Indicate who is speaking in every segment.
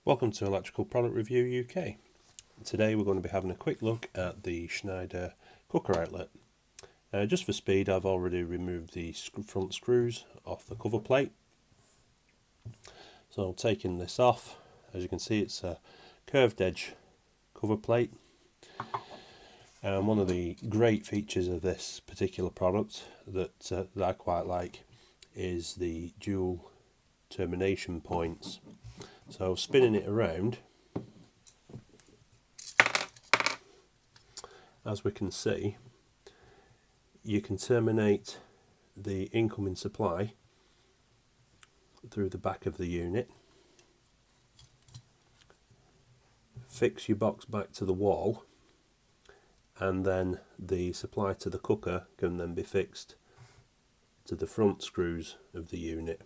Speaker 1: Welcome to Electrical Product Review UK. Today we're going to be having a quick look at the Schneider Cooker Outlet. Just for speed, I've already removed the front screws off the cover plate. So taking this off, as you can see, it's a curved edge cover plate. And one of the great features of this particular product that I quite like is the dual termination points. So spinning it around, as we can see, you can terminate the incoming supply through the back of the unit, fix your box back to the wall, and then the supply to the cooker can then be fixed to the front screws of the unit,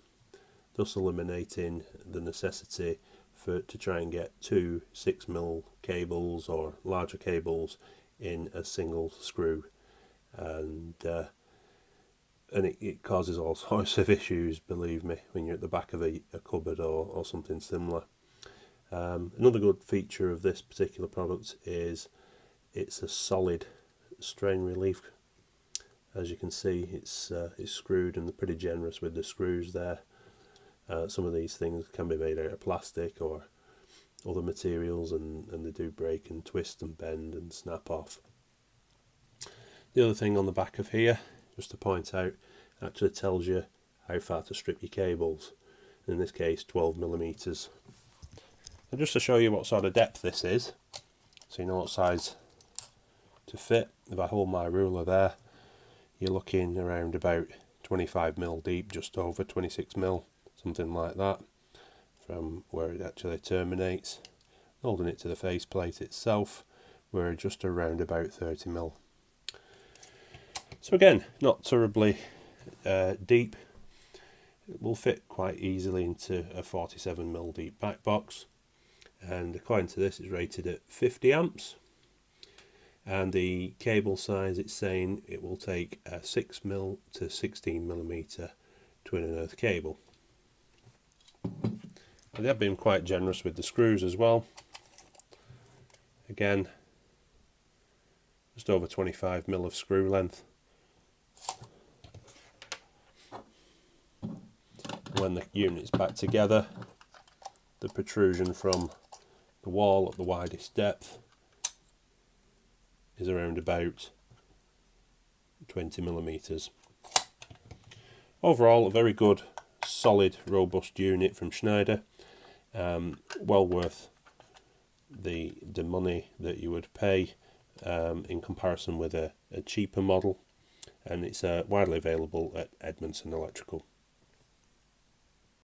Speaker 1: thus eliminating the necessity to try and get two 6mm cables or larger cables in a single screw, and it causes all sorts of issues, believe me, when you're at the back of a cupboard or something similar. Another good feature of this particular product is it's a solid strain relief. As you can see, it's screwed, and they're pretty generous with the screws there. Some of these things can be made out of plastic or other materials, and they do break and twist and bend and snap off. The other thing on the back of here, just to point out, actually tells you how far to strip your cables. In this case, 12mm. And just to show you what sort of depth this is, so you know what size to fit, if I hold my ruler there, you're looking around about 25mm deep, just over 26mm. Something like that, from where it actually terminates. Holding it to the faceplate itself, we're just around about 30mm. So again, not terribly deep. It will fit quite easily into a 47mm deep back box, and according to this, it's rated at 50 amps. And the cable size, it's saying it will take a 6mm to 16mm twin and earth cable. They have been quite generous with the screws as well. Again, just over 25mm of screw length. When the unit's back together, the protrusion from the wall at the widest depth is around about 20mm. Overall, a very good, solid, robust unit from Schneider. Well worth the money that you would pay in comparison with a cheaper model, and it's widely available at Edmundson Electrical.